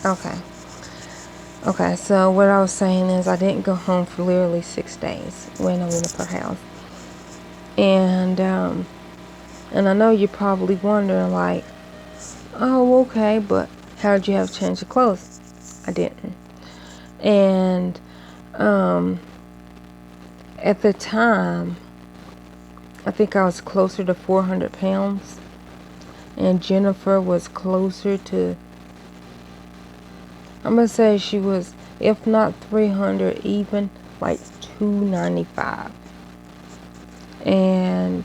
Okay. Okay, so what I was saying is I didn't go home for literally 6 days when I went up her house. And I know you're probably wondering like, oh, okay, but how did you have to change your clothes? I didn't. And at the time, I think I was closer to 400 pounds, and Jennifer was closer to, I'm gonna say she was, if not 300, even like 295. And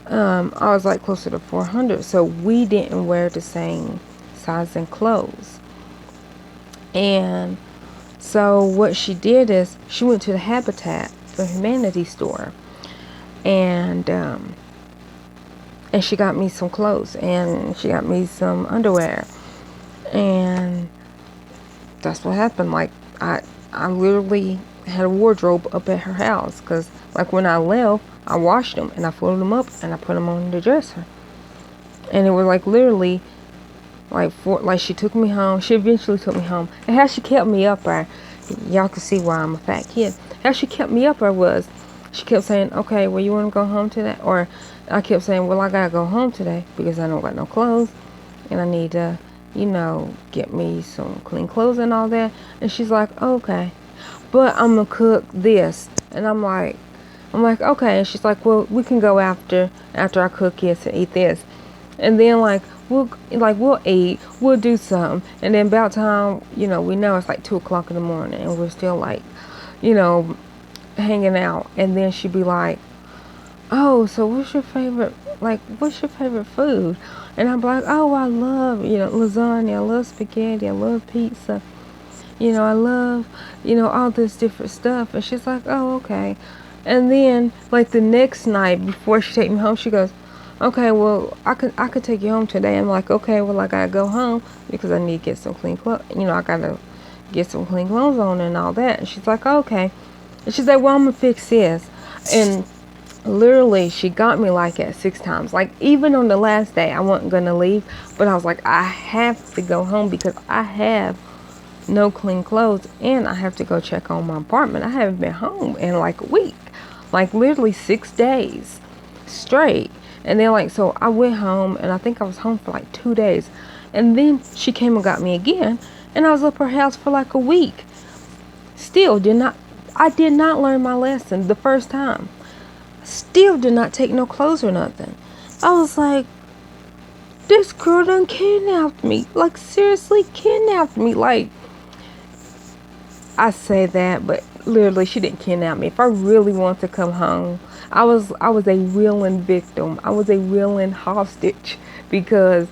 I was like closer to 400, so we didn't wear the same size in clothes. And so what she did is she went to the Habitat for Humanity store, and she got me some clothes, and she got me some underwear, and that's what happened. Like I literally had a wardrobe up at her house, because like when I left, I washed them and I folded them up and I put them on the dresser, and it was like literally like she took me home. She eventually took me home, and how she kept me up there, y'all can see why I'm a fat kid. How she kept me up there was, she kept saying, okay, well, you want to go home today? Or I kept saying, well, I gotta go home today because I don't got no clothes, and I need to, get me some clean clothes and all that. And she's like, okay, but I'm gonna cook this. And I'm like, okay. And she's like, well, we can go after I cook this and eat this. And then we'll eat, we'll do something, and then about time, we know it's like 2 o'clock in the morning, and we're still like, you know, hanging out. And then she'd be like, oh, so what's your favorite food? And I'm like, oh, I love, lasagna, I love spaghetti, I love pizza, I love, all this different stuff. And she's like, oh, okay. And then like the next night before she take me home, she goes, okay, well, I could take you home today. I'm like, okay, well, I gotta go home because I need to get some clean clothes. I gotta get some clean clothes on and all that. And she's like, okay. And she's like, well, I'm gonna fix this. And literally, she got me like at 6 times. Like even on the last day, I wasn't gonna leave, but I was like, I have to go home because I have no clean clothes, and I have to go check on my apartment. I haven't been home in like a week, like literally 6 days straight. And then so I went home, and I think I was home for like 2 days, and then she came and got me again, and I was up her house for like a week. Still I did not learn my lesson the first time. Still did not take no clothes or nothing. I was like, this girl done kidnapped me. Like seriously kidnapped me. Like, I say that, but literally she didn't kidnap me. If I really want to come home, I was a willing victim. I was a willing hostage because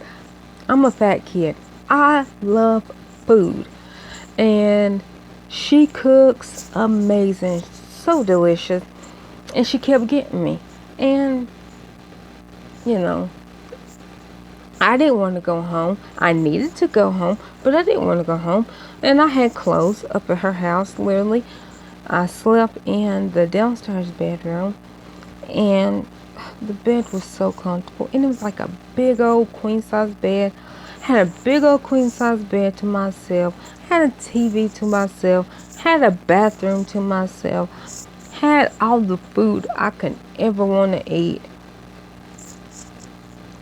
I'm a fat kid. I love food, and she cooks amazing, so delicious, and she kept getting me. And I didn't want to go home. I needed to go home, but I didn't want to go home. And I had clothes up at her house, literally. I slept in the downstairs bedroom, and the bed was so comfortable. And it was like a big old queen size bed. Had a big old queen size bed to myself. Had a TV to myself. Had a bathroom to myself. Had all the food I could ever want to eat.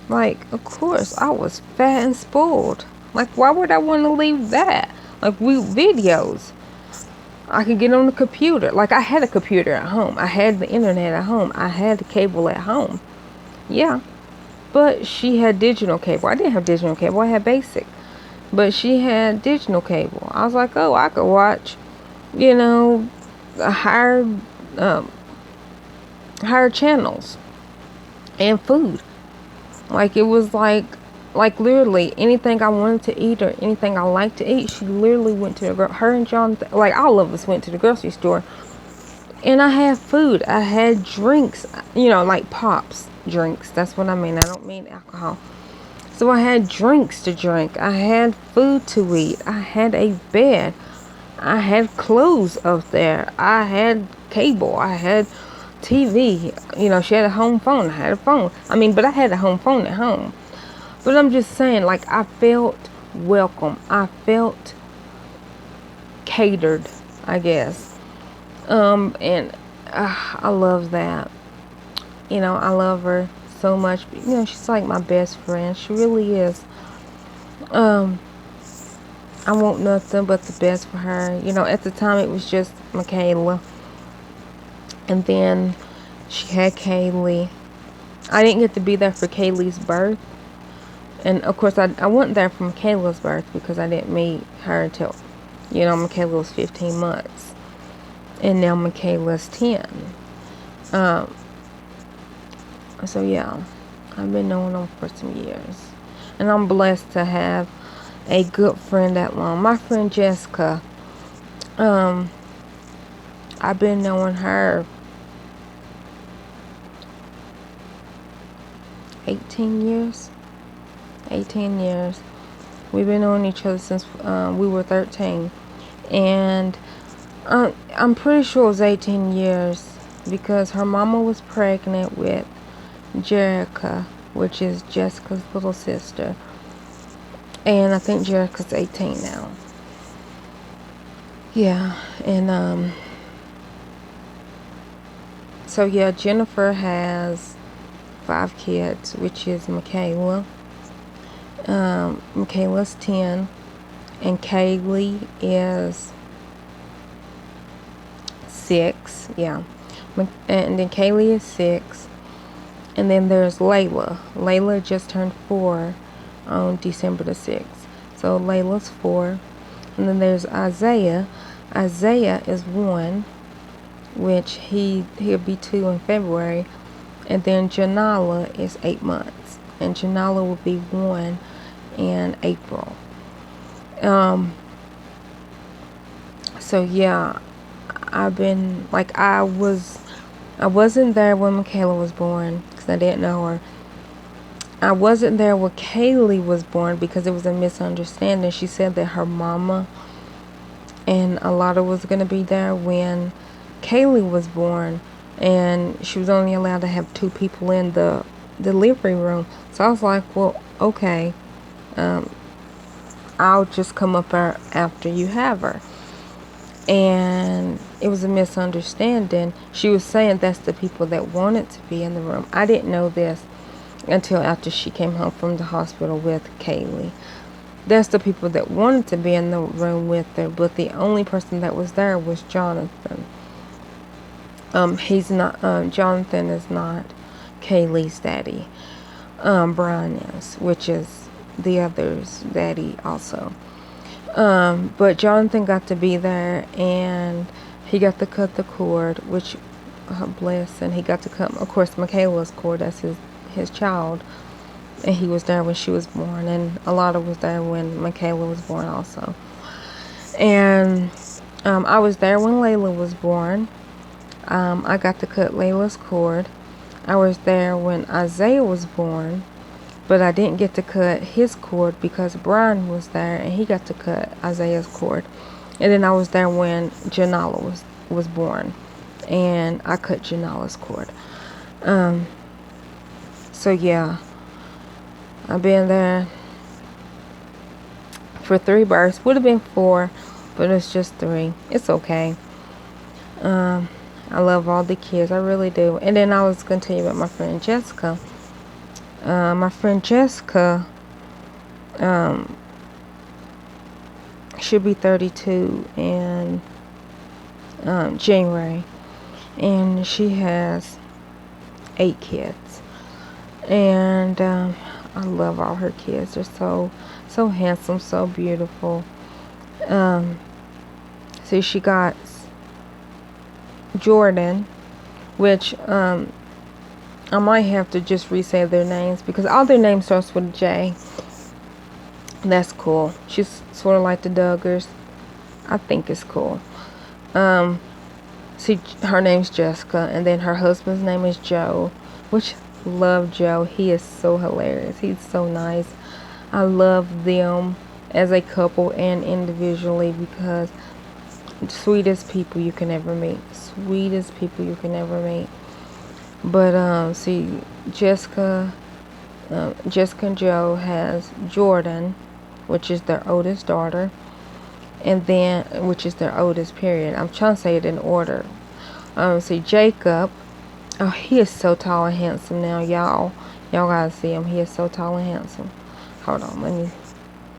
Like, of course, I was fat and spoiled. Like, why would I want to leave that? Like, videos. I could get on the computer. Like, I had a computer at home. I had the internet at home. I had the cable at home. Yeah. But she had digital cable. I didn't have digital cable. I had basic. But she had digital cable. I was like, oh, I could watch, higher, higher channels and food. Like it was like literally anything I wanted to eat or anything I liked to eat, she literally went to her and John, like all of us went to the grocery store, and I had food. I had drinks, like pops drinks. That's what I mean. I don't mean alcohol. So I had drinks to drink. I had food to eat. I had a bed. I had clothes up there. I had cable. I had TV. She had a home phone. I had a phone. But I had a home phone at home. But I'm just saying, like, I felt welcome. I felt catered, I guess. And I love that. You know, I love her so much. You know, she's like my best friend. She really is. Um, I want nothing but the best for her. You know, at the time it was just Michaela. And then she had Kaylee. I didn't get to be there for Kaylee's birth. And of course, I wasn't there for Michaela's birth because I didn't meet her until, you know, Michaela was 15 months. And now Michaela's 10. Um, so yeah, I've been knowing them for some years. And I'm blessed to have a good friend that long. My friend Jessica, I've been knowing her 18 years. 18 years. We've been knowing each other since we were 13. And I'm pretty sure it was 18 years because her mama was pregnant with Jerica, which is Jessica's little sister. And I think Jerica's 18 now. Yeah, and so yeah, Jennifer has 5 kids, which is Michaela. Michaela's 10, and Kaylee is 6. Yeah, and then Kaylee is 6, and then there's Layla. Layla just turned 4 on December the 6th, so Layla's 4, and then there's Isaiah. Isaiah is 1, which he'll be 2 in February, and then Janala is 8 months, and Janala will be 1 in April. So yeah, I've been like I wasn't there when Michaela was born because I didn't know her. I wasn't there when Kaylee was born because it was a misunderstanding. She said that her mama and Alada was gonna be there when Kaylee was born, and she was only allowed to have 2 people in the delivery room. So I was like, well, okay, I'll just come up there after you have her. And it was a misunderstanding. She was saying that's the people that wanted to be in the room. I didn't know this until after she came home from the hospital with Kaylee. That's the people that wanted to be in the room with her, but the only person that was there was Jonathan. He's not. Jonathan is not Kaylee's daddy. Brian is, which is the other's daddy also. But Jonathan got to be there, and he got to cut the cord, which, bless, and he got to cut, of course, Michaela's cord. That's his child, and he was there when she was born, and Alada was there when Michaela was born also. And I was there when Layla was born. I got to cut Layla's cord. I was there when Isaiah was born, but I didn't get to cut his cord because Brian was there and he got to cut Isaiah's cord. And then I was there when Janala was born, and I cut Janala's cord. So yeah, I've been there for 3 births. Would have been 4, but it's just 3. It's okay. I love all the kids. I really do. And then I was going to tell you about my friend Jessica. My friend Jessica should be 32 in January, and she has 8 kids, and I love all her kids. They're so handsome, so beautiful. See, she got Jordan, which I might have to just re-say their names because all their names starts with a J. That's cool. She's sort of like the Duggars. I think it's cool. See, her name's Jessica, and then her husband's name is Joe, which love Joe. He is so hilarious. He's so nice. I love them as a couple and individually because sweetest people you can ever meet. Sweetest people you can ever meet. But see, Jessica and Joe has Jordan, which is their oldest daughter, and then, which is their oldest, period. I'm trying to say it in order. See, Jacob, oh, he is so tall and handsome now, y'all. Y'all gotta see him. He is so tall and handsome. Hold on, let me